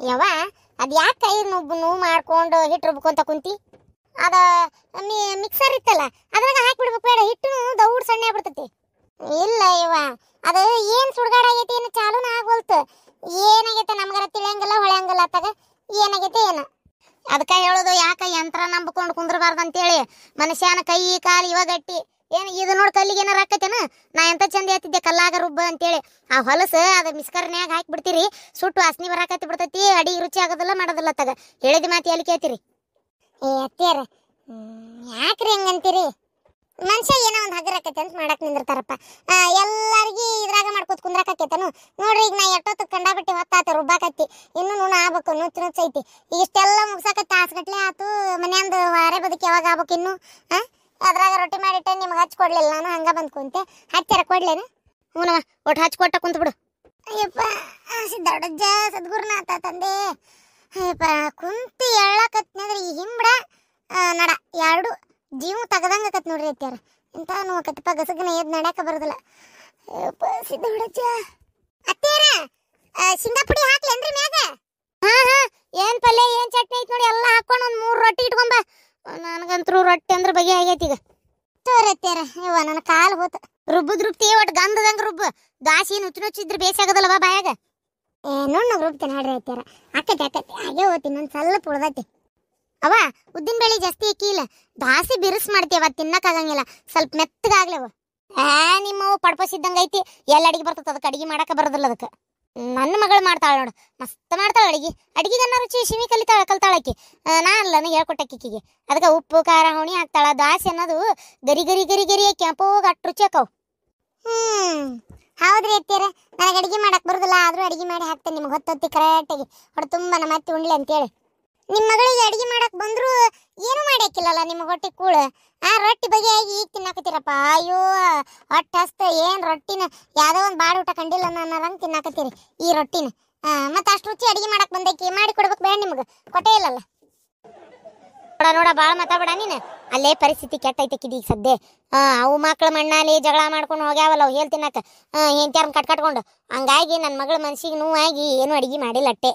ಯವ್ವ ಅದು ಯಾಕೆ ಕೈ ನೋವು ಮಾಡ್ಕೊಂಡು ಹಿಟ್ಟು ರುಬ್ಕೊಂತ ಕುಂತಿ? ಅದ ಮಿಕ್ಸರ್ ಇತ್ತಲ್ಲ ಅದ್ರಾಗ ಹಾಕಿಬಿಡ್ಬೇಕು, ಬೇಡ ಹಿಟ್ಟು ದೌಡ್ ಸಣ್ಣ ಆಗ್ಬಿಡ್ತೈತಿ. ಇಲ್ಲ ಯವ್ವ, ಅದು ಏನು ಸುಡ್ಗಾಡ ಆಗೈತಿ, ಏನು ಚಾಲೂನ ಆಗ್ವಲ್ತು. ಏನಾಗೈತೆ ನಮ್ಗಾರ ತಿಳಿಯಂಗಿಲ್ಲ ಹೊಳೆಯಂಗಿಲ್ಲ ಅತ್ತಾಗ ಏನಾಗೈತೆ ಏನು. ಅದಕ್ಕೆ ಹೇಳೋದು, ಯಾಕೆ ಯಂತ್ರ ನಂಬಿಕೊಂಡು ಕುಂದ್ರಬಾರ್ದು ಅಂತೇಳಿ. ಮನುಷ್ಯನ ಕೈ ಕಾಲು ಇವಾಗ ಗಟ್ಟಿ, ಏನು ಇದು ನೋಡಿ ಕಲ್ಲಿಗೆ ಏನಾರ ಹಾಕತ್ತೇನ? ನಾ ಎಂತ ಚಂದ ಹೇಳ್ತಿದ್ದೆ ಕಲ್ಲಾಗ ರುಬ್ಬ ಅಂತೇಳಿ. ಆ ಹೊಲಸು ಅದು ಮಿಸ್ಕರ್ನ್ಯಾಗ ಹಾಕಿಬಿಡ್ತೀರಿ, ಸುಟ್ಟು ವಾಸನೆ ಬರಾಕತ್ತಿ ಬಿಡ್ತೈತಿ, ಅಡಿಗೆ ರುಚಿ ಆಗೋದಿಲ್ಲ ಮಾಡೋದಿಲ್ಲ ಅತ್ತಾಗ. ಹೇಳಿದ ಮಾತು ಎಲ್ಲಿ ಕೇಳ್ತೀರಿ? ಏ ಅತ್ತೆಯರ ಯಾಕ್ರಿ ಹಂಗಂತೀರಿ? ಮನುಷ್ಯ ಏನೋ ಒಂದು ಹಗರಾಕೈತೆ ಅಂತ ಮಾಡಕ್ ನಿಂದಿರ್ತಾರಪ್ಪ. ಎಲ್ಲಾರ್ಗಿ ಇದ್ರಾಗ ಮಾಡ್ಕೋತ ಕುಂದ್ರಾಕೈತೇನು? ನೋಡ್ರಿ, ಈಗ ನಾ ಎಷ್ಟೊತ್ತು ಕಂಡಾಬಿಟ್ಟು ಹೊತ್ತಾತ ರುಬ್ಬಾಕತ್ತಿ, ಇನ್ನು ನುಣ ಆಗ್ಬೇಕು, ನುಚ್ಚೈತಿ. ಈಗ ಇಷ್ಟೆಲ್ಲ ಮುಗ್ಸಾಕತ್ತಿ ತಾಸ್ಗಟ್ಲೆ ಆತು. ಮನ್ಯಾಂದು ವಾರೆ ಬದುಕಿ ಯಾವಾಗ ಆಗ್ಬೇಕು ಇನ್ನು? ಅದ್ರಾಗ ರೊಟ್ಟಿ ಮಾಡಿಟ್ಟೆ ನಿಮ್ಗೆ ಹಚ್ಕೊಡ್ಲಿಲ್ಲ, ನಾನು ಹಂಗ ಬಂದ್ ಕುಂತೆ. ಹಚ್ಚಾರ ಕೊಡ್ಲೇನು? ಹ್ಞೂನವ, ಒಟ್ಟು ಹಚ್ಕೊಟ್ಟ ಕುಂತ ಬಿಡು. ಅಯ್ಯಪ್ಪ ಸಿದ್ದಡ್ಡಜ್ಜ ಸದ್ಗುರುನಾಥ ತಂದೆ. ಅಯ್ಯಪ್ಪ ಕುಂತು ಎಳ್ಳಕತ್ನಂದ್ರೆ ಈ ಹಿಂಬಡ ನಡ ಎರಡು ಜೀವ ತಗದಂಗ ಆಕತ್ ನೋಡ್ರಿ ಅತ್ಯಾರ. ಇಂಥ ನೋಕತ್ತಪ್ಪ, ಗಸಗನ ಎದ್ ನಡ್ಯಾಕ ಬರೋದಿಲ್ಲ. ಅಯ್ಯಪ್ಪ ಸಿದ್ದಡ್ಡಜ್ಜ. ಅತ್ಯಾರ ಶೇಂಗಾ ಪುಡಿ ಹಾಕ್ಲೇನ್ರಿ ಮ್ಯಾಗ? ಹಾ ಹಾ, ಏನ್ ಪಲ್ಯ ಏನ್ ಚಟ್ನಿ ಐತಿ ನೋಡಿ, ಎಲ್ಲ ಹಾಕೊಂಡು ಒಂದು 3 ರೊಟ್ಟಿ ಇಟ್ಕೊಂಬ. ನನಗಂತರೂ ರೊಟ್ಟಿ ಅಂದ್ರೆ ಬಗೆ ಆಗೈತಿ ಈಗ. ತೋರತ್ಯಾರ ಇವ ನನ್ನ ಕಾಲು ಹೋತ. ರುಬ್ಬಿ ಒಟ್ಟು ಗಂಧದಂಗ ರುಬ್ಬ, ದಾಸಿ ನುಚ್ಚಿದ್ರೆ ಬೇಸಾಗದಲ್ಲ ಬಾ ಬಾಯಾಗ. ನುಣ್ಣಗೆ ರುಬ್ತೇನೆ ಹೇಳ್ರಿ ಅತ್ಯಾರ. ಆಕತಿ ಹಾಗೆ ಹೋಗ್ತೀನಿ, ನಾನು ಸ್ವಲ್ಪ ಉಳ್ದೈತಿ. ಅವ ಉದ್ದಿನ ಬೇಳೆ ಜಾಸ್ತಿ ಇಕ್ಕಿಲ್ಲ, ದಾಸಿ ಬಿರುಸ್ ಮಾಡ್ತೀವ, ತಿನ್ನಕ್ಕಾಗಂಗಿಲ್ಲ, ಸ್ವಲ್ಪ ಮೆತ್ತಗಾಗ್ಲವ. ನಿಮ್ಮವು ಪಡ್ಪಸಿದ್ದಂಗ ಐತಿ, ಎಲ್ಲ ಅಡಿಗೆ ಬರ್ತದ, ಅದಕ್ಕೆ ಅಡಿಗೆ ಮಾಡಕ ಬರೋದಿಲ್ಲ ಅದಕ್ಕೆ. ನನ್ನ ಮಗಳು ಮಾಡ್ತಾಳ ನೋಡು, ಮಸ್ತ್ ಮಾಡ್ತಾಳ ಅಡಿಗೆಗನ್ನ ರುಚಿ ಶಿವಿ ಕಲ್ತಾಳಕಿ. ನಾನು ಹೇಳ್ಕೊಟ್ಟಕ್ಕಿಗೆ. ಅದಕ್ಕೆ ಉಪ್ಪು ಖಾರ ಹುಣಿ ಹಾಕ್ತಾಳ. ದಾಸಿ ಅನ್ನೋದು ಗರಿ ಗರಿ ಗರಿ ಗರಿ ಕೆಂಪೋಗ ಅಷ್ಟು ರುಚಿ ಹಾಕವು. ಹೌದ್ರಿ ಅತ್ತೀರ, ನನಗೆ ಅಡಿಗೆ ಮಾಡಕ್ ಬರೋದಿಲ್ಲ, ಆದ್ರೂ ಅಡಿಗೆ ಮಾಡಿ ಹಾಕ್ತೇನೆ ನಿಮ್ಗೆ ಹೊತ್ತೊತ್ತಿ ಕರೆಕ್ಟಾಗಿ ಹೊಡೆ ತುಂಬ ನಮ್ಮ ಅತ್ತಿ ಉಣ್ಲಿ ಅಂತೇಳಿ. ನಿಮ್ಮ ಮಗಳಿಗೆ ಅಡಿಗೆ ಮಾಡಕ್ ಬಂದ್ರು ಏನು ಮಾಡ್ಯಾಕಿಲ್ಲಲ್ಲ ನಿಮ್ಮ ಹೊಟ್ಟೆ ಕೂಳು. ರೊಟ್ಟಿ ಬಗೆಯಾಗಿ ಈಗ ತಿನ್ನಾಕತ್ತೀರಪ್ಪ. ಅಯ್ಯೋ ಹೊಟ್ಟೆ ಹಸ್ತ, ಏನ್ ರೊಟ್ಟಿನ ಯಾವ್ದೋ ಒಂದು ಬಾಡ ಊಟ ಕಂಡಿಲ್ಲ ಅನ್ನರಂಗೆ ತಿನ್ನಾಕತ್ತೀರಿ ಈ ರೊಟ್ಟಿನ. ಮತ್ತೆ ಅಷ್ಟು ರುಚಿ ಅಡಿಗೆ ಮಾಡಕ್ ಬಂದೈಕಿ, ಮಾಡಿ ಕೊಡ್ಬೇಕು ಬೇಡ ನಿಮ್ಗೆ, ಕೊಟ್ಟೇ ಇಲ್ಲಲ್ಲ. ನೋಡ ಭಾಳ ಮಾತಾಡ ನೀನು. ಅಲ್ಲೇ ಪರಿಸ್ಥಿತಿ ಕೆಟ್ಟೈತಕ್ಕಿದ್ ಈಗ ಸದ್ಯ. ಅವು ಮಕ್ಳು ಮಣ್ಣಾಲಿ ಜಗಳ ಮಾಡ್ಕೊಂಡು ಹೋಗ್ಯಾವಲ್ಲ ಅವು ಹೇಳ್ ತಿನ್ನಕ, ಹೆಂಡ್ತ್ಯಾರನ್ನ ಕಟ್ಕೊಂಡು. ಹಂಗಾಗಿ ನನ್ನ ಮಗಳ ಮನ್ಸಿಗೆ ನೋವಾಗಿ ಏನು ಅಡಿಗೆ ಮಾಡಿಲ್ಲ ಅಟ್ಟೆ.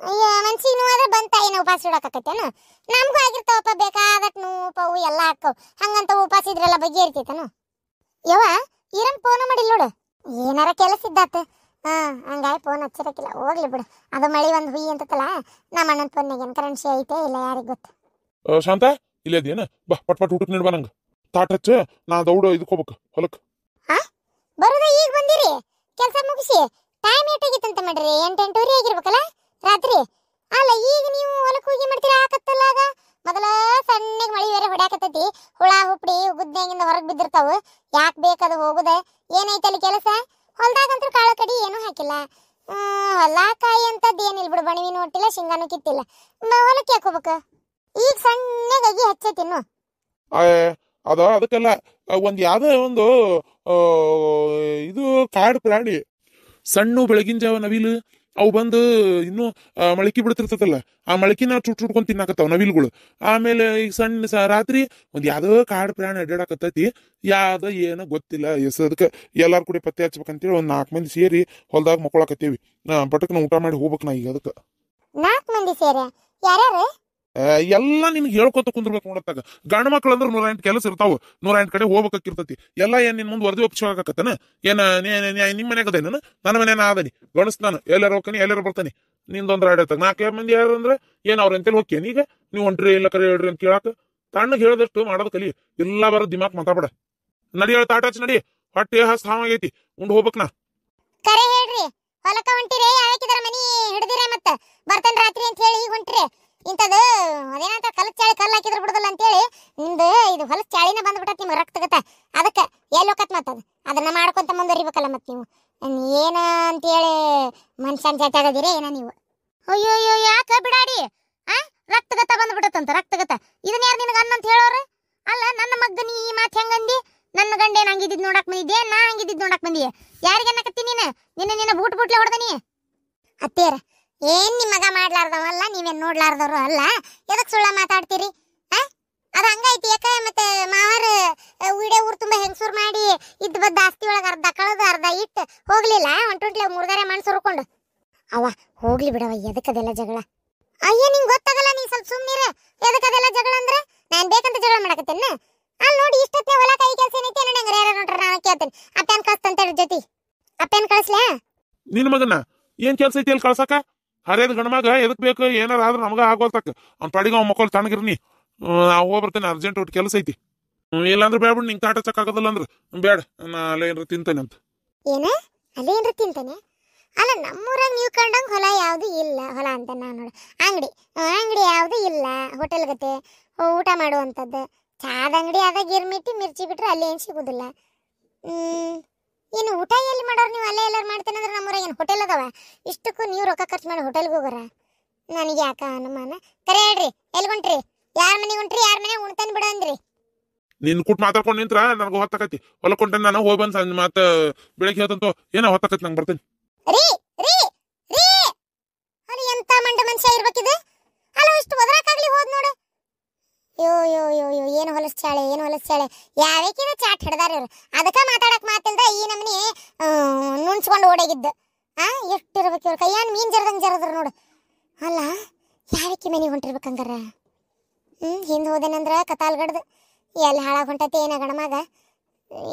ಅಯ್ಯೋ ಮನ್ಸಿಗೆ ನೋವಾದ್ರೆ ಬಂತ ಏನು ಉಪವಾಸ ಇಡೋಕತ್ತೇನು? ನಮಗೂ ಆಗಿರ್ತಾವಪ್ಪ ಬೇಕಾದಟ್ಟು ನೋವು ಪವು ಎಲ್ಲ ಹಾಕವು. ಹಂಗಂತ ಉಪವಾಸ ಇದ್ರೆಲ್ಲ ಬಗ್ಗೆ ಇರ್ತೈತನು? ಯವ್ವ ಈರನ್ ಫೋನ್ ಮಾಡಿಲ್ಲ ನೋಡು, ಏನಾರ ಕೆಲಸ ಇದ್ದಾತ. ಹಂಗಾಗಿ ಫೋನ್ ಹಚ್ಚಿರಕ್ಕಿಲ್ಲ, ಹೋಗ್ಲಿ ಬಿಡು. ಅದು ಮಳಿ ಒಂದು ಹುಯಿ ಅಂತತ್ತಲ್ಲ, ನಮ್ಮ ಅಣ್ಣನ ಫೋನ್ಯಾಗ ಏನು ಕರೆನ್ಸಿ ಐತೆ ಇಲ್ಲ ಯಾರಿಗೆ ಗೊತ್ತು. ಶಾಂತ ಇಲ್ಲ ಅದೇನ? ಬಾ ಪಟ್ ಊಟಕ್ಕೆ ನೀಡ್ಬಾ ನಂಗೆ. ತಾಟ್ ಹಚ್ಚ, ನಾ ದೌಡ ಇದಕ್ಕೆ ಹೋಗ್ಬೇಕು ಹೊಲಕ್ಕೆ. ಬರೋದ ಈಗ ಬಂದಿರಿ? ಕೆಲಸ ಮುಗಿಸಿ ಟೈಮ್ ಏಟಾಗಿತ್ತಂತ ಮಾಡ್ರಿ, 8-8:30 ಆಗಿರ್ಬೇಕಲ್ಲ ರಾತ್ರಿ. ಅಲ್ಲ ಈಗ ನೀವು ಹೊಲಕ್ಕೆ ಹೋಗಿ ಮಾಡ್ತೀರಾ? ಆಕತ್ತಲ್ಲಾಗ ಮೊದಲ ಸಣ್ಣಗೆ ಮಳಿ ಬೇರೆ ಹೊಡ್ಯಾಕತ್ತೈತಿ, ಹುಳ ಹುಪ್ಪಡಿ ಗುದ್ನ್ಯಾಗಿಂದ ಹೊರಗೆ ಬಿದ್ದಿರ್ತಾವ. ಯಾಕೆ ಬೇಕದು ಹೋಗುದ? ಏನೈತಲ್ಲಿ ಕೆಲಸ? ಹೊಲ್ದಾಗಂತೂ ಕಾಳು ಕಡಿ ಏನೂ ಹಾಕಿಲ್ಲ, ಹೊಲ ಕಾಯಿ ಅಂತದ್ದು ಏನಿಲ್ಲ ಬಿಡು. ಬಣಿವಿನೂ ಹೊಟ್ಟಿಲ್ಲ, ಶೇಂಗಾನು ಕಿತ್ತಿಲ್ಲ. ಹೊಲಕ್ಕೆ ಯಾಕೆ ಹೋಗ್ಬೇಕು? ಈಗ ಸಣ್ಣಗಾಗಿ ಹಚ್ಚೈತಿನ್ನು. ಅದ ಅದಕ್ಕೆಲ್ಲ ಒಂದ್ ಯಾವ್ದೋ ಒಂದು ಇದು ಕಾಡು ಪ್ರಾಣಿ, ಸಣ್ಣ ಬೆಳಗಿನ ಜಾವ ನವಿಲು, ಅವು ಬಂದು ಇನ್ನು ಮಳಕಿ ಬಿಡ್ತಿರ್ತದಲ್ಲ, ಆ ಮಳಕಿನ ಚುಟ್ಕೊಂಡ್ ತಿನ್ನಾಕತ್ತಾವ ನವಿಲುಗಳು. ಆಮೇಲೆ ಈಗ ಸಣ್ಣ ರಾತ್ರಿ ಒಂದ್ ಯಾವ್ದೋ ಕಾಡು ಪ್ರಾಣಿ ಅಡ್ಡಾಡಕತ್ತೈತಿ, ಯಾವ್ದ ಏನೋ ಗೊತ್ತಿಲ್ಲ ಅದಕ್ಕೆ ಎಲ್ಲಾರು ಕೂಡ ಪತ್ತೆ ಹಚ್ಬೇಕಂತೇಳಿ ಒಂದ್ 4 ಮಂದಿ ಸೇರಿ ಹೊಲ್ದಾಗ ಮಕ್ಕೊಳಕತ್ತೀವಿ. ಪಟಕ್ನ ಊಟ ಮಾಡಿ ಹೋಗ್ಬೇಕು ನಾ ಈಗ. ಅದಕ್ಕೆ 4 ಮಂದಿ ಸೇರಿ ಯಾರ್ಯಾರು? ಎಲ್ಲ ನಿನ್ಗೆ ಹೇಳ್ಕೊತ ಕುಂದ್ರಬೇಕು ನೋಡತ್ತಾಗ. ಗಂಡ ಮಕ್ಳು ಅಂದ್ರೆ 108 ಕೆಲಸ ಇರ್ತಾವ, 108 ಕಡೆ ಹೋಗ್ಬೇಕಾಗಿರ್ತೈತಿ. ಎಲ್ಲ ಏನ್ ನಿನ್ ಮುಂದೆ ವರದಿ ಒಪ್ಪಿಸೋಕತ್ತನ? ಏನ ನಿಮ್ ಮನ್ಯಾಗ ಅದೇನ? ನನ್ನ ಮನೇನ ಆದನಿ ಗಣಸ್, ನಾನು ಎಲ್ಲಾರ ಹೋಗ್ತಾನೆ ಎಲ್ಲಾರ ಬರ್ತಾನೆ. ನಿಂದೊಂದ್ರ ಆಡತ್ತಾಗ 4 ಮಂದಿ ಯಾರು ಅಂದ್ರೆ ಏನ್ ಅವ್ರ ಎಂತೇಳಿ ಹೋಗ್ಯೇನಿ? ಈಗ ನೀವು ಹೊಂಟ್ರಿ ಇಲ್ಲ ಕರೆ ಹೇಳ್ರಿ ಅಂತ ಕೇಳಾಕ ತಣ್ಣಗೆ ಹೇಳ್ದಷ್ಟು ಮಾಡೋದ್ ಕಲಿ. ಎಲ್ಲ ಬರೋ ದಿಮಾಕ್ ಮಾತಾಡ. ನಡಿ ತಾಟ ಹಚ್ಚ ನಡಿ, ಹೊಟ್ಟೆ ಹಾವಾಗೈತಿ, ಉಂಡ್ ಹೋಗ್ಬೇಕ್ ನಾ. ಕರೆ ಹೇಳ್ರಿ, ಹೊಲಕ್ಕ ಹೊಂಟಿರಿ? ಯಾಕಿದಾರ ಮನಿ ಹಿಡ್ದಿರ ಮತ್ತ ಬರ್ತೇನೆ ರಾತ್ರಿ ಅಂತ ಹೇಳಿ ಈಗ ಹೊಂಟ್ರಿ? ಇಂಥದ್ದು ಅದೇನಂತ ಕಲಸ್ ಚಾಳಿ ಕಲ್ಲು ಹಾಕಿದ್ರು ಬಿಡುದಿಲ್ಲ ಅಂತೇಳಿ ನಿಮ್ದು ಇದು ಹೊಲಸ್ ಚಾಳಿನ ಬಂದ್ಬಿಟ್ಟತ್ ನಿಮ್ಗೆ ರಕ್ತಗತ. ಅದಕ್ಕೆ ಎಲ್ಲಿ ಹೋಗತ್ ಮತ್ತದು ಅದನ್ನ ಮಾಡ್ಕೊಂತ ಮುಂದುವರಿಬೇಕಲ್ಲ ಮತ್ತೆ ನೀವು. ಏನ ಅಂತೇಳಿ ಮನುಷ್ಯನ್ ಜಾತಿ ಆಗದಿರಿ ಏನ ನೀವು? ಅಯ್ಯೋ ಅಯ್ಯೋ ಯಾಕೆ ಬಿಡಾಡಿ? ರಕ್ತಗತ ಬಂದ್ಬಿಡತ್ತಂತ, ರಕ್ತಗತ. ಇದನ್ನ ಯಾರು ನಿನಗೆ ಅನ್ನಂತ ಹೇಳೋರು? ಅಲ್ಲ ನನ್ನ ಮಗ್ಗ ನೀ ಈ ಮಾತು ಹೆಂಗಂದಿ? ನನ್ನ ಗಂಡ ಏನ್ ಹಂಗಿದ್ದಿದ್ ನೋಡಕ್ ಬಂದಿದ್ದೆ, ನಾ ಹಂಗಿದ್ದಿದ್ ನೋಡಕ್ ಬಂದಿಯೇ? ಯಾರಿಗೆ ಅನ್ನಕತ್ತಿ ನೀನು? ನಿನ್ನ ಬೂಟ್ಲೆ ಹೊಡೆದನಿ ಅತ್ತೇರ. ಏನ್ ನಿಮ್ ಮಗ ಮಾಡ್ಲಾರ್ದವಲ್ಲ, ನೀವೇನ್ ನೋಡ್ಲಾರ್ದವ್ರು ಅಲ್ಲ, ಎದಕ್ ಸುಳ್ಳ ಮಾತಾಡ್ತೀರಿ? ಅದ ಹಂಗೈತಿ. ಯಾಕ ಮತ್ತೆ ಮಾವಾರ ವಿಡಿಯೋ ಊರ್ ತುಂಬಾ ಹೆಂಗಸೂರ್ ಮಾಡಿ ಇದ್ ಬದ್ದ ಆಸ್ತಿ ಒಳಗ ಅರ್ಧ ಕಳೆದು ಅರ್ಧ ಇಟ್ಟು ಹೋಗ್ಲಿಲ್ಲ, ಹೊಂಟುಂಟ್ಲೆ 3 ಮಣ್ಣು ಸುರ್ಕೊಂಡು. ಅವ ಹೋಗ್ಲಿ ಬಿಡವ, ಎದಕ್ಕದೆಲ್ಲ ಜಗಳ? ಅಯ್ಯ ನಿಂಗೆ ಗೊತ್ತಾಗಲ್ಲ, ನೀ ಸ್ವಲ್ಪ ಸುಮ್ಮನಿರ. ಎದಕ್ಕದೆಲ್ಲ ಜಗಳ ಅಂದ್ರೆ ನಾನು ಬೇಕಂತ ಜಗಳ ಮಾಡಕತ್ತೇನ? ಅಲ್ಲಿ ನೋಡಿ ಇಷ್ಟೊತ್ತೇ ಹೊಲ ಕೈ ಕೆಲಸ ಏನೈತಿ ಅನ್ನೋ ಹೆಂಗ್ರ ಯಾರು ನೋಡ್ರ ನಾನು ಕೇಳ್ತೇನೆ. ಅಪ್ಪೇನ್ ಕಳಿಸ್ತಂತ ಜೊತೆ ಅಪ್ಪೇನ್ ಕಳಿಸ್ಲಾ? ನಿನ್ನ ಮಗನ ಏನ್ ಕೆಲ್ಸ ಐತಿ ಅಲ್ಲಿ ಕಳ್ಸಕ? ಹರಿಯದ ಗಣಮಗ ಎದಕ್ ಬೇಕು? ಏನಾರ ಆದ್ರೆ ನಮಗ ಆಗೋಲ್ತಕ್ಕ ಅವ್ನ ಪಾಡಿಗೆ ಅವ್ನ ಮಕ್ಕಳು ತಣ್ಣಗಿರ್ನಿ. ನಾವು ಹೋಗ್ಬರ್ತೇನೆ, ಅರ್ಜೆಂಟ್ ಒಟ್ಟು ಕೆಲಸ ಐತಿ. ಇಲ್ಲಾಂದ್ರೆ ಬೇಡ, ನಿಂಗೆ ತಾಟ ಚಕ್ ಆಗೋದಿಲ್ಲ ಅಂದ್ರೆ ಬೇಡ, ನಾ ಅಲ್ಲೇ ಏನಾರ ತಿಂತೇನೆ ಅಂತ. ಏನ ಅಲ್ಲೇ ಏನ್ರ ತಿಂತಾನೆ? ಅಲ್ಲ ನಮ್ಮೂರಾಗ ನೀವು ಕಂಡಂಗೆ ಹೊಲ ಯಾವುದು ಇಲ್ಲ. ಹೊಲ ಅಂತ ನಾನು ನೋಡ ಅಂಗಡಿ ಯಾವುದು ಇಲ್ಲ. ಹೋಟೆಲ್ ಗತೆ ಊಟ ಮಾಡುವಂಥದ್ದು ಚಾದ ಅಂಗಡಿ ಅದ, ಗಿರ್ಮಿಟ್ಟಿ ಮಿರ್ಚಿ ಬಿಟ್ರೆ ಅಲ್ಲಿ ಏನು ಸಿಗುದಿಲ್ಲ. ಏನು ಊಟ ಎಲ್ಲಿ ಮಾಡೋರು ನೀವು? ಅಲ್ಲೇ ಎಲ್ಲಾರು ಮಾಡ್ತೇನೆ ಅಂದ್ರೆ ನಮ್ಮೂರಾಗ ಏನು ಹೋಟೆಲ್ ಅದಾವ? ಇಷ್ಟಕ್ಕೂ ನೀವು ರೊಕ್ಕ ಖರ್ಚು ಮಾಡಿ ಹೋಟೆಲ್ಗೆ ಹೋಗೋರ? ನನಗೆ ಯಾಕ ಅನುಮಾನ. ಕರೆ ಹೇಳ್ರಿ, ಎಲ್ಲಿ ಹೊಂಟ್ರಿ? ಯಾರ ಮನೆಗೆ ಹೊಂಟ್ರಿ? ಯಾರ ಮನೆ ಉಣ್ತಾನೆ ಬಿಡ ಅಂದ್ರಿ? ನಿನ್ ಕೂಟ್ ಮಾತಾಡ್ಕೊಂಡು ನಿಂತ್ರ ನನಗೆ ಹೊತ್ತಾಕತಿ. ಹೊಲಕೊಂಟೇನೆ ನಾನು ಹೋಗಿ ಬಂದು ಸಂಜೆ ಮತ್ತೆ ಬೆಳಗ್ಗೆ ಹೇಳ್ತಂತ ಏನೋ ಹೊತ್ತಾಕತಿ. ನಂಗೆ ಬರ್ತೇನೆ. ರೀ ರೀ ರೀ ಅಲ್ಲಿ ಎಂತ ಮಂಡ ಮನುಷ್ಯ ಇರ್ಬೇಕಿದೆ? ಅಲ್ಲ ಇಷ್ಟು ಒದರಾಕಾಗ್ಲಿ ಹೋದ್ ನೋಡು. ಯೋ ಯೋ ಯೋ ಯೋ ಏನು ಹೊಲಸ್ಚಾಳೆ, ಏನು ಹೊಲಸ್ಚಾಳೆ. ಯಾವಕ್ಕಿನ ಚಾಟ್ ಹಿಡ್ದಾರ ಇವ್ರು. ಅದಕ್ಕೆ ಮಾತಾಡಕ್ ಮಾತಿಲ್ದ ಈ ನಮ್ಮನಿ ನುಣ್ಸ್ಕೊಂಡು ಓಡಾಗಿದ್ದು. ಎಷ್ಟಿರ್ಬೇಕು ಇವ್ರ ಕೈಯಾನ್ ಮೀನ್ ಜರದಂಗೆ ಜರದ್ರ ನೋಡು. ಅಲ್ಲ ಯಾವಕ್ಕಿ ಮನೆಗೆ ಹೊಂಟಿರ್ಬೇಕಂಗಾರ? ಹಿಂದೆ ಹೋದೇನಂದ್ರ ಕತಾಲ್ಗಡ್ದು ಎಲ್ಲಿ ಹಾಳಾಗಿ ಹೊಂಟತಿ ಏನ ಗಣಮಗ.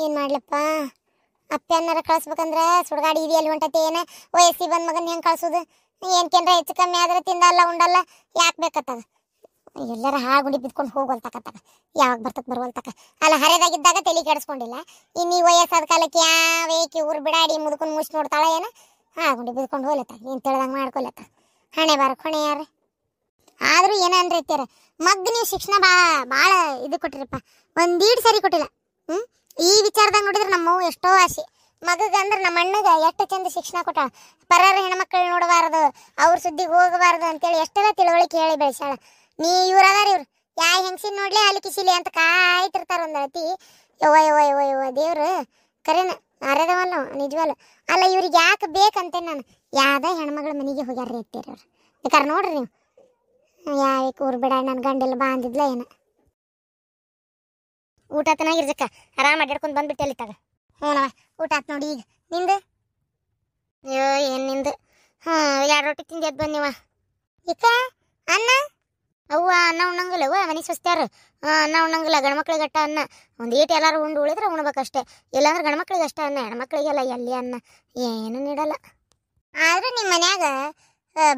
ಏನು ಮಾಡ್ಲಪ್ಪ? ಅಪ್ಪೆನ್ನಾರ ಕಳಿಸ್ಬೇಕಂದ್ರೆ ಸುಡ್ಗಾಡಿ ಇದು ಎಲ್ಲಿ ಹೊಂಟತಿ ಏನ? ವಯಸ್ಸಿ ಬಂದ ಮಗನ ಹೆಂಗೆ ಕಳ್ಸೋದು? ಏನ್ಕೇನ್ರ ಹೆಚ್ಚು ಕಮ್ಮಿ ಆದ್ರೆ ತಿಂದಲ್ಲ ಉಂಡಲ್ಲ ಯಾಕೆ ಬೇಕತ್ತದ? ಎಲ್ಲರ ಹಾಗುಂಡಿ ಬಿದ್ಕೊಂಡು ಹೋಗೋಲ್ತಕತ್ತಾಗ ಯಾವಾಗ ಬರ್ತಕ್ ಬರುವಲ್ತಕ. ಅಲ್ಲ ಹರಿದಾಗಿದ್ದಾಗ ತಲೆ ಕೆಡಿಸ್ಕೊಂಡಿಲ್ಲ. ಇನ್ನು ಈ ವಯಸ್ಸಾದ ಕಾಲಕ್ಕೆ ಯಾವೇಕಿ ಊರು ಬಿಡಾಡಿ ಮುದ್ಕೊಂಡು ಮುಚ್ಚಿ ನೋಡ್ತಾಳ ಏನ? ಹಾಗುಂಡಿ ಬಿದ್ಕೊಂಡು ಹೋಗ್ಲತ್ತ, ಏನು ತಿಳ್ದಂಗೆ ಮಾಡ್ಕೊಲತ್ತ. ಹಣೆ ಬಾರ ಕೊಣೆ ಯಾರು ಆದರೂ ಏನಂದ್ರೆ ಇರ್ತೀರ ಮಗ್ ನೀವು ಶಿಕ್ಷಣ ಭಾಳ ಇದು ಕೊಟ್ಟಿರಪ್ಪ, ಒಂದೀಡು ಸರಿ ಕೊಟ್ಟಿಲ್ಲ. ಈ ವಿಚಾರದಾಗ ನೋಡಿದ್ರೆ ನಮ್ಮವು ಎಷ್ಟೋ ಆಸೆ ಮಗಗ ಅಂದ್ರೆ ನಮ್ಮ ಅಣ್ಣಗ ಎಷ್ಟು ಚಂದ ಶಿಕ್ಷಣ ಕೊಟ್ಟಾಳ. ಪರರ ಹೆಣ್ಮಕ್ಳು ನೋಡಬಾರ್ದು, ಅವ್ರ ಸುದ್ದಿಗೆ ಹೋಗಬಾರ್ದು ಅಂತೇಳಿ ಎಷ್ಟೆಲ್ಲ ತಿಳುವಳಿಕೆ ಹೇಳಿ ಬೆಳೆಸಾಳ. ಇವ್ರು ಅದಾರ ಇವ್ರು ಯಾ ಹೆಂಗಸಿನ ನೋಡ್ಲಿ ಅಲ್ಲಿ ಕಿಸಿಲಿ ಅಂತ ಕಾಯ್ತಿರ್ತಾರ ಒಂದು ಅಳತಿ. ಯವ್ವ ಯವ್ವ ಯವ್ವ ಯವ್ವ ದೇವ್ರು ಕರೆನ ಅರೆದವಲ್ಲ ನಿಜವಲ್ಲ. ಅಲ್ಲ ಇವ್ರಿಗೆ ಯಾಕೆ ಬೇಕಂತೆ ನಾನು ಯಾವ್ದ ಹೆಣ್ಮಗಳ ಮನೆಗೆ ಹೋಗ್ಯಾರ್ರಿ ಇರ್ತೀರಿ ಅವ್ರು. ಬೇಕಾರೆ ನೋಡ್ರಿ ನೀವು ಯಾವಕ್ಕೆ ಊರು ಬಿಡ ನನ್ನ ಗಂಡೆಲ್ಲ ಬಾಂದಿದ್ಲ ಏನ. ಊಟ ಚೆನ್ನಾಗಿರ್ಜಕ್ಕ ಆರಾಮ್ ಅಡ್ಯಾಡ್ಕೊಂಡು ಬಂದ್ಬಿಟ್ಟೆ ಅಲ್ಲಿ ತಗ. ಹ್ಞೂನವ ಊಟ ಆತ್ ನೋಡಿ. ಈಗ ನಿಂದು? ಅಯ್ಯೋ ಏನು ನಿಂದು? 2 ರೊಟ್ಟಿ ತಿಂದು ಎದ್ದು ಬಂದಿವ. ಇಕ್ಕ ಅನ್ನ ಅವ್ವ ಅನ್ನ ಉಣ್ಣಂಗಿಲ್ಲವ ಮನೆ ಸ್ವಸ್ತ್ಯಾರು. ಅನ್ನ ಉಣ್ಣಂಗಿಲ್ಲ, ಗಂಡ್ಮಕ್ಳಿಗೆ ಅಷ್ಟ ಅನ್ನ. ಒಂದು ಏಟು ಎಲ್ಲಾರು ಉಂಡು ಉಳಿದ್ರೆ ಉಣ್ಬೇಕಷ್ಟೇ, ಇಲ್ಲಾಂದ್ರೆ ಗಂಡ್ಮಕ್ಳಿಗೆ ಅಷ್ಟ ಅನ್ನ, ಹೆಣ್ಮಕ್ಳಿಗೆಲ್ಲ ಎಲ್ಲಿ ಅನ್ನ ಏನು ನೀಡಲ್ಲ. ಆದ್ರೆ ನಿಮ್ಮ ಮನ್ಯಾಗ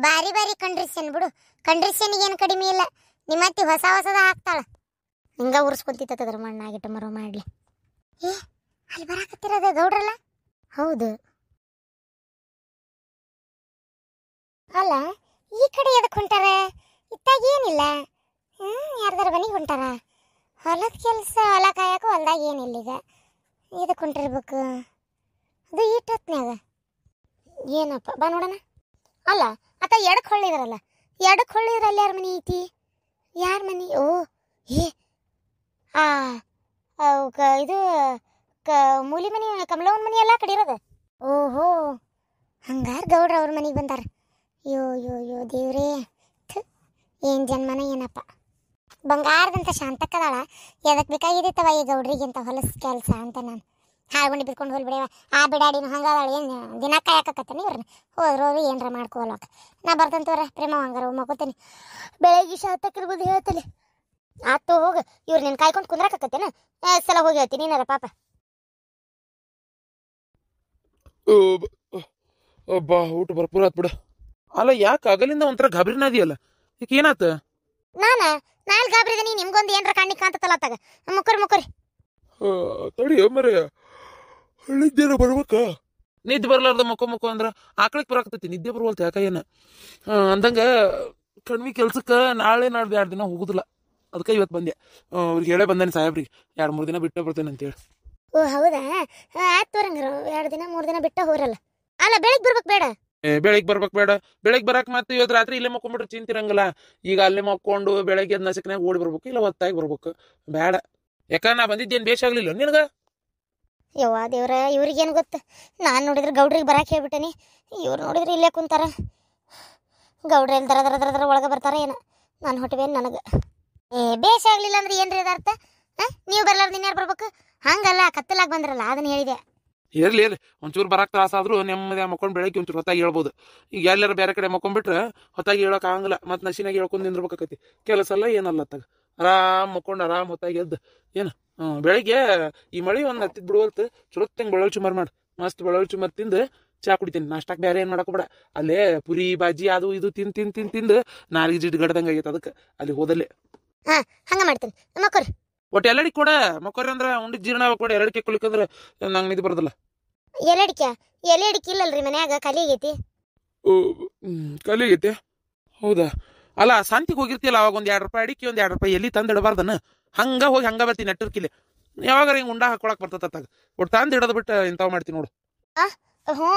ಬಾರಿ ಬಾರಿ ಕಂಡ್ರಿಸೇನ್ ಬಿಡು. ಕಂಡ್ರಿಸೇನಿಗೇನು ಕಡಿಮೆ ಇಲ್ಲ. ನಿಮ್ಮತ್ತಿ ಹೊಸ ಹೊಸದ ಹಾಕ್ತಾಳ. ಹಿಂಗ ಉರ್ಸ್ಕೊಂತಿತ್ತದ್ರ ಮಣ್ಣಾಗಿಟ್ಟು ಮರೋ ಮಾಡ್ಲಿ. ಅಲ್ಲಿ ಬರಾಕತ್ತಿರೋದ ಗೌಡ್ರಲ್ಲ? ಹೌದು. ಅಲ್ಲ ಈ ಕಡೆ ಎದಕ್ಕೆ ಹೊಂಟಾರ? ಇತ್ತಾಗ ಏನಿಲ್ಲ. ಯಾರ್ದಾರ ಮನೆಗೆ ಹೊಂಟಾರ? ಹೊಲದ ಕೆಲಸ, ಹೊಲ ಕಾಯಕ್ಕೂ ಹೊಲ್ದಾಗ ಏನಿಲ್ಲ. ಈಗ ಇದಕ್ಕೆ ಹೊಂಟಿರ್ಬೇಕು. ಅದು ಈಟತ್ನ್ಯಾಗ ಏನಪ್ಪ ಬಾ ನೋಡೋಣ. ಅಲ್ಲ ಆತ ಎಡಕ್ಕೆ ಹೊಳ್ಳಿದ್ರಲ್ಲ, ಎಡಕ್ಕೆ ಹೊಳ್ಳಿದ್ರಲ್ಲಿ ಯಾರ ಮನೆ ಐತಿ? ಯಾರ ಮನೆ? ಓ ಏ ಇದು ಮೂಲಿ ಮನಿ ಕಮಲವನ್ ಮನಿ ಎಲ್ಲ ಕಡಿರೋದು. ಓಹೋ ಹಂಗಾರ ಗೌಡ್ರ ಅವ್ರ ಮನೆಗೆ ಬಂದಾರ. ಯೋ ಯೋ ಯೋ ದೇವ್ರೇ, ಏನು ಜನ್ಮನ ಏನಪ್ಪ. ಬಂಗಾರದಂತ ಶಾಂತಕ್ಕದಾಳ. ಎದಕ್ಕೆ ಬೇಕಾಗಿದ್ದವ ಈ ಗೌಡ್ರಿಗಿಂತ ಹೊಲಸ ಕೆಲಸ ಅಂತ ನಾನು ಹಾಳ್ಗೊಂಡು ಬಿದ್ಕೊಂಡು ಹೋಲ್ ಬಿಡವ. ಆ ಬಿಡಾಡಿನ ಹಂಗಾದಾಳ. ಏನು ದಿನ ಕಾಯಕತ್ತೇನೆ ಇವ್ರನ್ನ? ಹೋದ್ರು ಏನರ ಮಾಡ್ಕೋಲಕ್ಕ. ನಾ ಬರ್ತಂತವ್ರ ಪ್ರೇಮ ಹಂಗಾರ ಮಕ್ಕೋತೇನೆ. ಬೆಳಗ್ಗೆ ಶಾತಕ್ಕಿರ್ಬೋದು ಹೇಳ್ತಲೆ. ಆತು ಹೋಗ, ಇವ್ರು ನಿನ್ನ ಕಾಯ್ಕೊಂಡು ಕುಂದ್ರಾಕತ್ತೇನ? ಸಲ ಹೋಗಿ ಹೇಳ್ತೀನಿ ನೀನಾರ ಪಾಪ. ಬಾ ಊಟ ಬರ್ಪೂರ ಆತ್ ಬಿಡ. ಅಲ್ಲ ಯಾಕೆ ಆಗಲಿಂದ ಒಂಥರ ಗಾಬರಿನ ಇದೆಯಲ್ಲ, ಈಗ ಏನಾತ? ನಾಲ್ ಗಾಬರಿದೀನಿ. ನಿಮ್ಗೊಂದು ಏನರ ಕಣ್ಣಿಗೆ ಕಾಂತತ್ತಲ್ಲ ತಗ ಮುಕ್ಕರಿ. ತಡಿ ಮರ ಹಳ್ಳಿದ್ದೇನ ಬರ್ಬೇಕ? ನಿದ್ದೆ ಬರ್ಲಾರ್ದ ಮಕ್ಕೊ ಅಂದ್ರ ಆಕಳಿಗೆ ಬರಾಕತ್ತೈತಿ, ನಿದ್ದೆ ಬರ್ವಲ್ತ ಯಾಕ ಏನ ಅಂದಂಗ ಕಣ್ಮಿ ಕೆಲ್ಸಕ್ಕೆ ನಾಳೆ ನಾಡ್ದು 2 ದಿನ ಹೋಗುದಿಲ್ಲ. ಅದಕ್ಕೆ ಇವತ್ತು ಬಂದೆ. ಅವ್ರಿಗೆ ಹೇಳೇ ಬಂದಾನೆ ಸಾಹೇಬ್ರಿಗೆ 2-3 ದಿನ ಬಿಟ್ಟೆ ಬರ್ತೇನೆ ಅಂತೇಳಿ. ಓ ಹೌದಾ? ಆಯ್ತು ಬರಂಗ್ರ 2 ದಿನ 3 ದಿನ ಬಿಟ್ಟ ಹೋರಲ್ಲ. ಅಲ್ಲ ಬೆಳಿಗ್ಗೆ ಬರ್ಬೇಕು ಬೇಡ? ಬೆಳಿಗ್ಗೆ ಬರ್ಬೇಕು ಬೇಡ. ಬೆಳಿಗ್ಗೆ ಬರಾಕ್ ಮತ್ತೆ ಇವತ್ತು ರಾತ್ರಿ ಇಲ್ಲೇ ಮಕ್ಕೊಂಡ್ಬಿಟ್ರೆ ಚಿಂತಿರಂಗಿಲ್ಲ. ಈಗ ಅಲ್ಲೇ ಮಕ್ಕೊಂಡು ಬೆಳಗ್ಗೆ ಎದ್ದು ನಸಕ್ನಾಗ ಓಡಿ ಬರ್ಬೇಕು, ಇಲ್ಲ ಹೊತ್ತಾಗಿ ಬರ್ಬೇಕು. ಬೇಡ, ಯಾಕ ನಾ ಬಂದಿದ್ದೇನು ಬೇಷಾಗ್ಲಿಲ್ಲ ನಿನಗ? ಯವ್ವ ದೇವ್ರ, ಇವ್ರಿಗೇನು ಗೊತ್ತು? ನಾನು ನೋಡಿದ್ರೆ ಗೌಡ್ರಿಗೆ ಬರಾಕ್ ಹೇಳ್ಬಿಟ್ಟೇನಿ. ಇವ್ರು ನೋಡಿದ್ರೆ ಇಲ್ಲೇ ಕುಂತಾರ. ಗೌಡ್ರ ಎಲ್ಲಿ ದರ ಒಳಗೆ ಬರ್ತಾರ ಏನು? ನಾನು ಹೊಟ್ಟಬೇನು ನನಗೆ. ಬೇಷಾಗ್ಲಿಲ್ಲ ಅಂದ್ರೆ ಏನ್ರಿ ಅದ ಅರ್ಥ? ನೀವು ಬರ್ಲಾರ್ದು ಇನ್ಯಾರು ಬರ್ಬೇಕು? ಹಂಗಲ್ಲ, ಕತ್ತಲಾಗಿ ಬಂದ್ರಲ್ಲ ಅದನ್ನ ಹೇಳಿದೆ. ಇರ್ಲಿ ಒಂಚೂರು ಬರಕ್ಕೆ ತ್ರಾಸಾದ್ರೂ ನೆಮ್ಮದಿ ಮಕ್ಕೊಂಡು ಬೆಳಗ್ಗೆ ಒಂಚೂರು ಹೊತ್ತಾಗಿ ಹೇಳ್ಬೋದು. ಈಗ ಎಲ್ಲಾರು ಬೇರೆ ಕಡೆ ಮಕ್ಕೊಂಡ್ಬಿಟ್ರೆ ಹೊತ್ತಾಗಿ ಹೇಳಕ್ ಆಗಂಗಿಲ್ಲ, ಮತ್ತೆ ನಶಿನಾಗಿ ಹೇಳ್ಕೊಂಡು ನಿಂದ್ರಬೇಕಾಕತಿ. ಕೆಲಸ ಅಲ್ಲ ಏನಲ್ಲ ತಗ ಆರಾಮ್ ಮಕ್ಕೊಂಡು ಆರಾಮ್ ಹೊತ್ತಾಗಿ ಎದ್ದು ಏನು ಬೆಳಿಗ್ಗೆ ಈ ಮಳೆ ಒಂದು ಹತ್ತಿದ್ ಬಿಡುವಲ್ತು ಚಲೋತ್ತಂಗೆ ಬೆಳಳು ಚುಮಾರು ಮಾಡಿ ಮಸ್ತ್ ಬೆಳಳು ಚುಮಾರು ತಿಂದು ಚಾ ಕುಡಿತೀನಿ. ನಾಷ್ಟಕ್ಕೆ ಬೇರೆ ಏನು ಮಾಡಕ್ಕೆ ಬೇಡ, ಅಲ್ಲೇ ಪುರಿ ಬಾಜಿ ಅದು ಇದು ತಿಂದು ನಾಲ್ಕು ಜಿಡ್ ಗಡ್ದಂಗೆ ಆಗೈತೆ. ಅದಕ್ಕೆ ಅಲ್ಲಿ ಹೋದಲ್ಲೇ ಹಂಗ ಮಾಡ್ತೀನಿ ಮಕ್ಕಳು. ಒಟ್ಟು ಎಲ್ಲಡಿ ಕೊಡ ಮಕ್ಕೋರಿ ಅಂದ್ರೆ ಉಂಡಿದ್ ಜೀರ್ಣ ಕೊಡ. ಎರಡಕ್ಕೆ ಕುಳಿಕಂದ್ರೆ ನಂಗೆ ನಿಧಿ ಬರೋದಿಲ್ಲ. ಎಲೆ ಅಡಿಕೆ ಇಲ್ಲಲ್ರಿ ಮನ್ಯಾಗ ಖಾಲಿ ಆಗೈತಿ. ಖಾಲಿ ಆಗೈತೆ ಹೌದಾ? ಅಲ್ಲ ಶಾಂತಿಗೆ ಹೋಗಿರ್ತಿಯಲ್ಲ ಅವಾಗ ಒಂದು 2 ರೂಪಾಯಿ ಅಡಿಕೆ ಒಂದು 2 ರೂಪಾಯಿ ಎಲ್ಲಿ ತಂದು ಇಡಬಾರ್ದನ? ಹಂಗೆ ಹೋಗಿ ಹಂಗೆ ಬರ್ತೀನಿ ನೆಟ್ಟರ್ಕಿಲೆ ಯಾವಾಗ ಹಿಂಗೆ ಉಂಡ ಹಾಕೊಳಕ್ ಬರ್ತತಾಗ. ಒಟ್ಟು ತಂದು ಇಡೋದು ಬಿಟ್ಟು ಇಂಥವು ಮಾಡ್ತೀನಿ ನೋಡು. ಹ್ಞೂ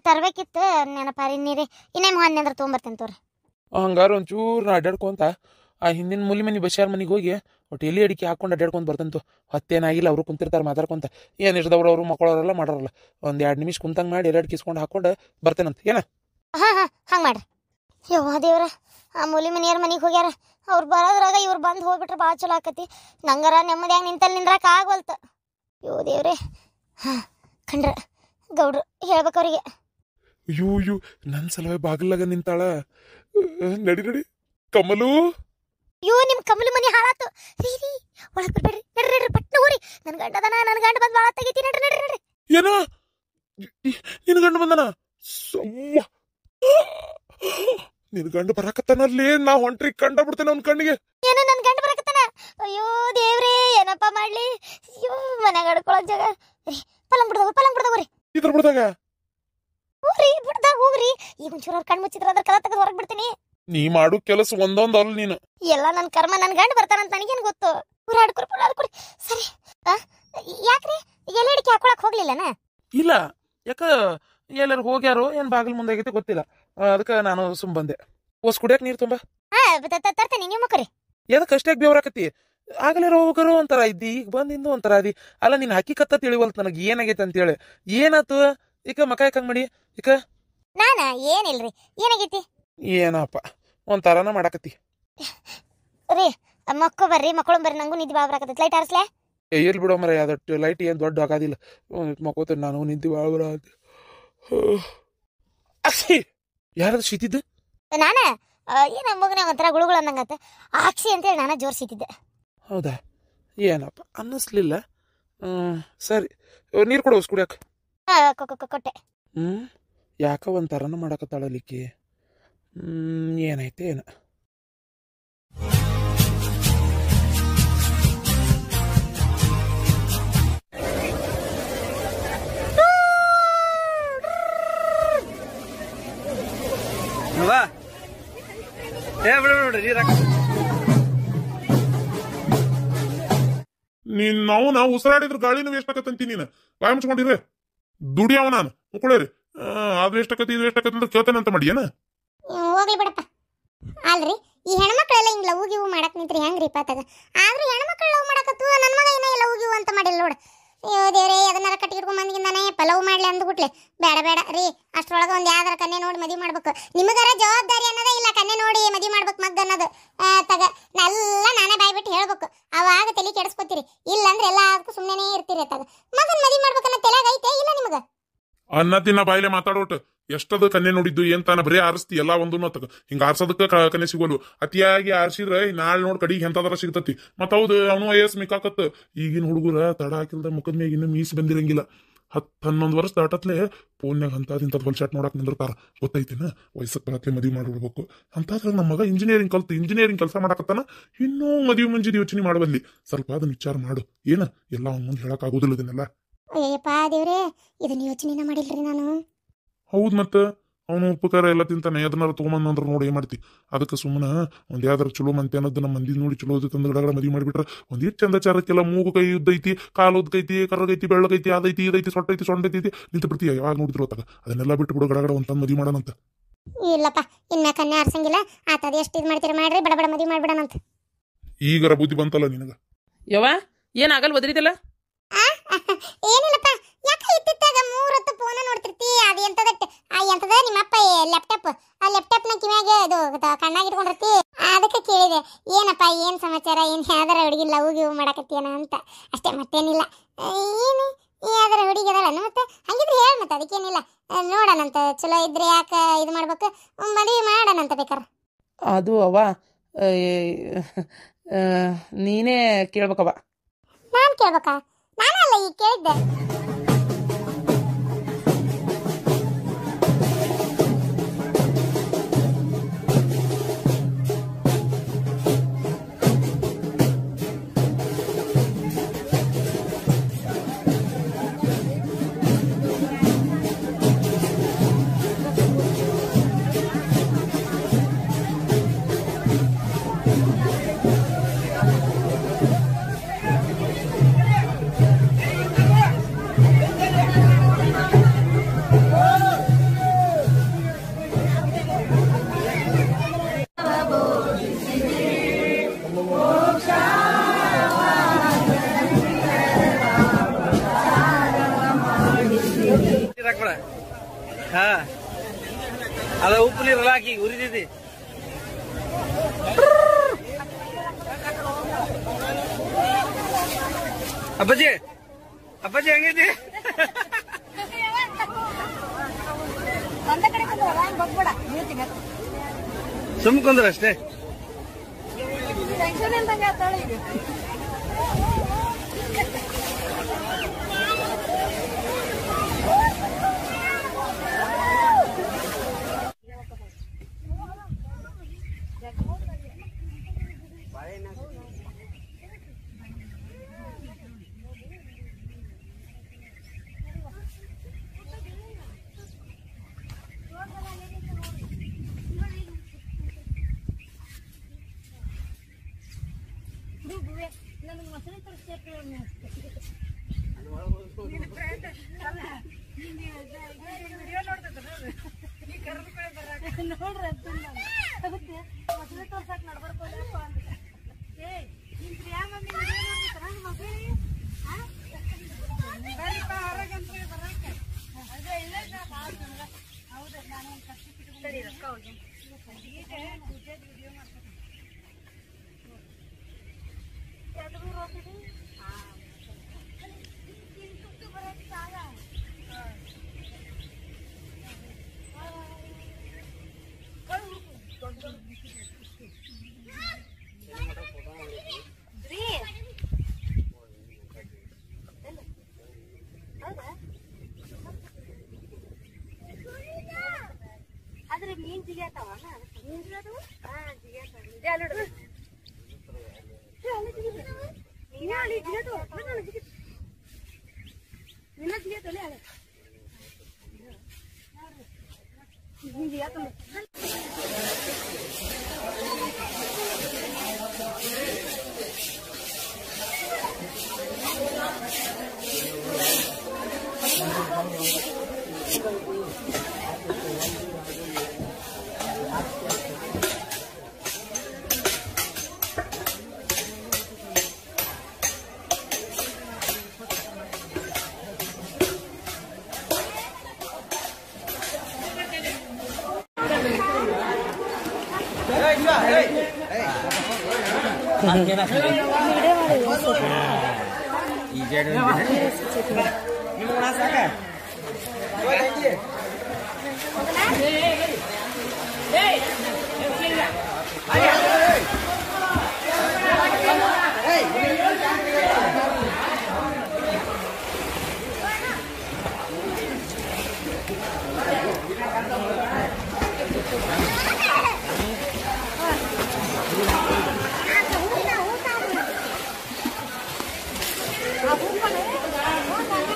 ತರ್ಬೇಕಿತ್ತು ನೆನಪಾರಿ ನೀರಿ ಇನ್ನೇನು ಮೊನ್ನೆ ಅಂದ್ರೆ ತೊಗೊಂಬರ್ತೇನೆ ತೋರಿ. ಹಂಗಾರ ಒಂಚೂರು ನಾ ಅಡ್ಡಾಡ್ಕೊಂತ ಆ ಹಿಂದಿನ ಮೂಲಿ ಮನೆ ಬಸ್ಸಾರ ಮನೆಗೆ ಹೋಗಿ ಒಟ್ಟು ಎಲ್ಲಿ ಅಡಿಕೆ ಹಾಕೊಂಡು ಅಡ್ಡಾಡ್ಕೊಂಡು ಬರ್ತಂತು. ಹೊತ್ತೇನಾಗಿಲ್ಲ, ಅವರು ಕುಂತಿರ್ತಾರೆ ಮಾತಾಡ್ಕೊಂತ. ಏನು ಇರ್ದವ್ರು ಅವರು ಮಕ್ಕಳವರೆಲ್ಲ ಮಾಡೋರಲ್ಲ, ಒಂದು 2 ನಿಮಿಷ ಕುಂತಂಗೆ ಮಾಡಿ ಎರಡು ಕಿಸ್ಕೊಂಡು ಹಾಕೊಂಡು ಬರ್ತೇನಂತ. ಏನ ಹಂಗೆ ಮಾಡ್ರಿ. ಯವ್ವ ದೇವ್ರ, ಆ ಮೂಲಿ ಮನೆಯವ್ರ ಮನೆಗೆ ಹೋಗ್ಯಾರ. ಅವ್ರು ಬರೋದ್ರಾಗ ಇವ್ರು ಬಂದು ಹೋಗ್ಬಿಟ್ರೆ ಭಾಳ ಚಲೋ ಆಕತಿ. ನಂಗಾರ ನೆಮ್ಮದಿಯಾಗಿ ನಿಂದ್ರಾಕ ಆಗವಲ್ತ. ಯೋ ದೇವ್ರೆ. ಕಂಡ್ರ ಗೌಡ್ರು ಹೇಳ್ಬೇಕವ್ರಿಗೆ. ಅಯ್ಯೋ ನನ್ನ ಸಲುವಾಗಿ ಬಾಗಿಲಾಗ ನಿಂತಾಳ. ನಡಿ ಕಮಲು. ಅಯ್ಯೋ ನಿಮ್ ಕಮಲು ಮನಿ ಹಾಳಾತು. ರೀ ಒಳಗ್ ಬರ್ಬೇಡ್ರಿ, ನಡ್ರಿ ಪಟ್ನ ಹೋರಿ. ನನ್ ಗಂಡದನ, ನನ್ ಗಂಡ ಬಂದ್ ಬಾಳ ತೆಗಿತಿ. ನಡ್ರಿ. ಏನ ನಿನ್ ಗಂಡ ಬಂದನ? ನಿನ್ ಗಂಡ ಬರಾಕತ್ತಾನಲ್ಲಿ ನಾ ಹೊಂಟ್ರಿ ಕಂಡ ಬಿಡ್ತೇನೆ ಅವ್ನ ಕಣ್ಣಿಗೆ. ಏನು ನನ್ ಗಂಡ ಬರಾಕತ್ತಾನ? ಅಯ್ಯೋ ದೇವ್ರೇ, ಏನಪ್ಪಾ ಮಾಡ್ಲಿ? ಅಯ್ಯೋ ಮನ್ಯಾಗ ಆಡ್ಕೊಳಕ್ ಜಾಗ. ಪಲಂಗ್ ಬಿಡ್ದವ್ರಿ. ಇದ್ರ ಬಿಡ್ದಾಗ ಹೋಗ್ರಿ, ಬಿಡ್ದಾಗ ಹೋಗ್ರಿ. ಈಗ ಒಂಚೂರು ಅವ್ರ ಕಣ್ ಮುಚ್ಚಿದ್ರ ಅದ್ರ ಕಲ ತೆಗೆದು ಹೊರಗ್ ಬಿಡ್ತೀನಿ. ನೀ ಮಾಡು ಕೆಲಸ ಒಂದೊಂದ್ ಅಲ್ಲ ನೀನು. ಎಲ್ಲ ನನ್ ಕರ್ಮ. ನನ್ ಗಂಡ ಬರ್ತಾನಂತ ನನಗೇನು ಗೊತ್ತು? ಪುರಾಡ್ಕೊರಿ. ಸರಿ ಯಾಕ್ರಿ ಎಲೆ ಅಡಿಕೆ ಹಾಕೊಳಕ್ ಹೋಗ್ಲಿಲ್ಲನ? ಇಲ್ಲ, ಯಾಕ ಎಲ್ಲರೂ ಹೋಗ್ಯಾರೋ ಏನು ಬಾಗಿಲು ಮುಂದೆ ಆಗೈತೆ ಗೊತ್ತಿಲ್ಲ. ಅದಕ್ಕೆ ನಾನು ಸುಮ್ ಬಂದೆ. ಓಸ್ ಕುಡಿಯಕ್ಕೆ ನೀರು ತುಂಬ ತರ್ತೇನೆ. ನೀವು ಮಕ್ಕರಿ ಎದಕ್ಕೆ ಅಷ್ಟೇ ಬೇವ್ರಾಕತಿ? ಆಗಲೇ ರೋಗರು ಒಂಥರ ಇದ್ದಿ, ಈಗ ಬಂದಿಂದು ಒಂಥರ ಅದಿ. ಅಲ್ಲ ನೀನು ಹಕ್ಕಿಕತ್ತ ತಿಳಿವಲ್ತ ನನಗೆ ಏನಾಗೈತೆ ಅಂತೇಳಿ. ಏನಾತು ಈಗ ಮಕ ಯಾಕಂಗ್ ಮಾಡಿ ಈಗ? ನಾನ ಏನಿಲ್ರಿ. ಏನಾಗೈತಿ? ಏನಪ್ಪ ಒಂಥರನ ಮಾಡಾಕತ್ತಿ ರೀ. ಮಕ್ಕಳು ಬರ್ರಿ, ನಂಗೂ ನಿದ್ದೆ ಭಾಳ ಬರಾಕತ್ತೈತಿ. ಲೈಟ್ ಆರಿಸ್ಲೇ? ಎಲ್ಲಿ ಬಿಡೋ ಮರ, ಅದಟ್ಟು ಲೈಟ್ ಏನು ದೊಡ್ಡ ಆಗೋದಿಲ್ಲ. ಮಕ್ಕೋತೇನೆ ನಾನು, ನಿದ್ದೆ ಭಾಳ ಬರ. ಅಕ್ಷಿ ಯಾರದು ಶೀತಿದ್ದು? ನಾನ ಏನ ಮಗನ ಒಂಥರ ಗುಳುಗುಳು ಅನ್ನಂಗತ್ತ. ಆಕ್ಷಿ ಅಂತೇಳಿ ನಾನು ಜೋರ್ ಶೀತಿದ್ದೆ. ಹೌದಾ? ಏನಪ್ಪ ಅನ್ನಿಸ್ಲಿಲ್ಲ. ಸರಿ, ನೀರು ಕೊಡು ಕುಡಿಯಕ್ಕೆ. ಕೊಟ್ಟೆ. ಯಾಕ ಒಂಥರನ ಮಾಡಕತ್ತಾಳಲಿಕ್ಕೆ. ಏನೈತೆ ಏನ? ನಾವು ಉಸಿರಾಡಿದ್ರ ಗಾಳಿನೂ ವೇಸ್ಟ್ ಆಕತ್ತಂತಿ. ನೀನು ಬಾಯ್ ಮುಚ್ಕೊಂಡಿರ್ರಿ. ದುಡಿಯವ ನಾನು ಮುಕ್ಕಳೇರಿ. ಅದು ವೇಸ್ಟ್ ಆಕತಿ, ಇದು ವೇಸ್ಟ್ ಆಕತಿ ಅಂತ ಕೇಳ್ತೇನೆ ಅಂತ ಮಾಡಿ ಏನ? ಹೋಗ್ಲಿ ಬಿಡಪ್ಪ. ಅಲ್ರಿ, ಈ ಹೆಣ್ಮಕ್ಳೆಲ್ಲ ಹಿಂಗ್ ಲವ್ ಗಿವ್ ಮಾಡಕ್ ನಿಂತ್ರಿ ಹೆಂಗ್ರಿ ಪಾತಾಗ? ಆದ್ರೂ ಹೆಣ್ಮಕ್ಳು ಲವ್ ಮಾಡಕತ್ತು, ನನ್ನ ಮಗ ಏನ ಲವ್ ಗಿವ್ ಅಂತ ಮಾಡಿಲ್ಲ ನೋಡು. ಅಯ್ಯೋ ದೇವ್ರೆ, ಅದನ್ನೆಲ್ಲ ಕಟ್ಟಿಗಿಡ್ಕೊಂಡ್ ಬಂದಿಗಿಂದಾನೆ ಪಲವ್ ಮಾಡ್ಲಿ ಅಂದ್ಬಿಟ್ಲೆ. ಬೇಡ ರೀ, ಅಷ್ಟ್ರೊಳಗ ಒಂದ್ ಯಾವ್ದಾರ ಕನ್ಯೆ ನೋಡಿ ಮದ್ವಿ ಮಾಡ್ಬೇಕು. ನಿಮಗಾರ ಜವಾಬ್ದಾರಿ ಅನ್ನೋದೇ ಇಲ್ಲ. ಕನ್ಯೆ ನೋಡಿ ಮದ್ವಿ ಮಾಡ್ಬೇಕು ಮಗ್ ಅನ್ನೋದು. ತಗ ಎಲ್ಲ ನಾನೇ ಬಾಯ್ಬಿಟ್ಟು ಹೇಳ್ಬೇಕು. ಅವಾಗ ತಲೆ ಕೆಡಿಸ್ಕೊತೀರಿ. ಇಲ್ಲಂದ್ರೆ ಎಲ್ಲದಕ್ಕೂ ಸುಮ್ಮನೆ ಇರ್ತೀರಿ. ತಗ ಮಗನ್ ಮದ್ವಿ ಮಾಡ್ಬೇಕನ್ನ ತಲೆಯಾಗ ಐತೆ ಇಲ್ಲ ನಿಮಗ? ಅನ್ನ ತಿನ್ನ ಬಾಯಿಲೆ ಮಾತಾಡೋಟ್ ಎಷ್ಟದ ಕನ್ಯೆ ನೋಡಿದ್ದು ಏನ್ ತಾನ ಬರೀ ಆರಿಸ್ತಿ ಎಲ್ಲ ಒಂದು ತಗ. ಹಿಂಗ ಆರ್ಸೋದಕ್ಕ ಕನ್ಯೆ ಸಿಗೋಲು. ಅತಿಯಾಗಿ ಆರ್ಸಿದ್ರೆ ನಾಳೆ ನೋಡ್ ಕಡಿಗೆ ಎಂತದಾರ ಸಿಗ್ತತಿ. ಮತ್ ಹೌದು ಅವನು ವಯಸ್ಸು ಮಿಕ್ಕಾಕತ್. ಈಗಿನ ಹುಡುಗರ ತಡ ಹಾಕಿಲ್ದ ಮುಖದ ಮ್ಯಾಗ ಇನ್ನೂ ಮೀಸ್ ಬಂದಿರಂಗಿಲ್ಲ. 10-11 ವರ್ಷ ದಾಟತ್ಲೆ ಫೋನ್ಯಾಗ ಇಂಥದ್ ಹೊಲ್ಶಾಟ್ ನೋಡಕ್ ನಿಂದಿರ್ತಾರ. ಗೊತ್ತೈತಿನ? ವಯಸ್ಸಕ್ಕೆ ಬರತ್ಲೆ ಮದ್ವಿ ಮಾಡಿಬಿಡ್ಬೇಕು ಅಂತಾದ್ರೆ ನಮ್ಮ ಮಗ ಇಂಜಿನಿಯರಿಂಗ್ ಕೆಲಸ ಮಾಡಕತ್ತಾನ. ಇನ್ನೂ ಮದ್ವಿ ಮುಂಜಿದ ಯೋಚನೆ ಮಾಡಬಲ್ಲಿ. ಸ್ವಲ್ಪ ಅದನ್ನ ವಿಚಾರ ಮಾಡು. ಏನ ಎಲ್ಲ ಅವ್ನ ಮುಂದೆ ಹೇಳಕ್ ಆಗುದಿಲ್ಲ ಇದನ್ನೆಲ್ಲ. ಅಯ್ಯಪ್ಪ ದೇವ್ರೆ, ಇದನ್ನ ಯೋಚನೆನ ಮಾಡಿಲ್ರಿ ನಾನು. ಹೌದ್ ಮತ್ತ ಅವನು ಉಪಕಾರ ಎಲ್ಲ ತಿಂತಾನೆ. ಅದನ್ನಾರ ತೊಗೊಂಬಂದ್ರ ನೋಡಿ ಏನ್ ಮಾಡ್ತಿ? ಅದಕ್ಕೆ ಸುಮ್ಮನೆ ಒಂದ್ ಯಾವ್ದಾರ ಚಲೋ ಮಂತೆ ಅನ್ನೋದು ನಮ್ಮ ಮಂದಿ ನೋಡಿ ಚಲೋ ತಂದು ಗಡಗಡ ಮದ್ವಿ ಮಾಡಿಬಿಟ್ರ ಒಂದಿಷ್ಟು ಚಂದಚಾರಕ್ಕೆಲ್ಲ ಮೂಗು ಕೈ ಉದ್ದೈತಿ, ಕಾಲು ಉದ್ದೈತಿ, ಕರ್ರಗೈತಿ, ಬೆಳ್ಳಗೈತಿ, ಅದೈತಿ ಇದೈತಿ, ಸೊಟ್ಟೈತಿ, ಸೊಂಡೈತಿ ನಿಂತು ಬಿಡ್ತೀಯ. ಯಾವಾಗ ನೋಡಿದ್ರು ಹೊತ್ತಾಗ ಅದನ್ನೆಲ್ಲ ಬಿಟ್ಟು ಬಿಡು. ಗಡಗಡ ಒಂದ್ ತಂದು ಮದ್ವಿ ಮಾಡೋಣಂತ. ಇಲ್ಲಪ್ಪ, ಇನ್ನ ಕನ್ಯಾ ಆರ್ಸಂಗಿಲ್ಲ. ಆತದ ಎಷ್ಟು ಇದು ಮಾಡ್ತೀರಿ ಮಾಡ್ರಿ, ಬಡ ಮದ್ವಿ ಮಾಡ್ಬಿಡಣಂತ. ಈಗರ ಬುದ್ಧಿ ಬಂತಲ್ಲ ನಿನಗ? ಯವ್ವ ಏನಾಗಲ್ ಒದರಿದಲ್ಲ? ಏನಿಲ್ಲಪ್ಪ, ಯಾಕೆ ಇತ್ತಿತ್ತಾಗ 3 ಹೊತ್ತು ಫೋನ್ ನೋಡ್ತಿರ್ತಿ? ಅದು ಎಂತದ ನಿಮ್ಮಪ್ಪ ಲ್ಯಾಪ್ಟಾಪ್, ಆ ಲ್ಯಾಪ್ಟಾಪ್ನ ಕಿವ್ಯಾಗ ಇದು ಕಣ್ಣಾಗ ಇಟ್ಕೊಂಡಿರ್ತಿ. ಅದಕ್ಕೆ ಕೇಳಿದೆ, ಏನಪ್ಪ ಏನ್ ಸಮಾಚಾರ, ಏನ್ ಯಾವ್ದಾರ ಹುಡುಗಿ ಲವ್ ಗಿವ್ ಮಾಡಕತ್ತೀಯನ ಅಂತ ಅಷ್ಟೇ, ಮತ್ತೇನಿಲ್ಲ. ಯಾವ್ದಾರ ಹುಡುಗಿ ಅದಲ್ಲ ಮತ್ತೆ ಹಂಗಿದ್ರೆ ಹೇಳ ಮತ್ತೆ ಅದಕ್ಕೇನಿಲ್ಲ ನೋಡೋಣಂತ ಚಲೋ ಇದ್ರೆ ಯಾಕೆ ಇದು ಮಾಡ್ಬೇಕು ಮದುವೆ ಮಾಡೋಣಂತ ಬೇಕಾರ ಅದು ಅವ್ವ ನೀನೇ ಕೇಳ್ಬೇಕವ್ವ ನಾನು ಕೇಳ್ಬೇಕಾ ನಾನಲ್ಲ ಈಗ ಕೇಳಿದ್ದೆ ಹಾ ಅದ ಉಪ್ಪು ನೀರಲ್ಲ ಹಾಕಿ ಉರಿದೈತಿ ಅಪ್ಪಾಜಿ ಅಪ್ಪಾಜಿ ಹೆಂಗೈತಿ ಸುಮ್ ಕುಂದ್ರ ಅಷ್ಟೇ ಆದ್ರೆ ಮೀನ್ ಜಿಗಿಯತಾವ ಮೀನ್ ಜಿಗಿಯತಾವ ಈ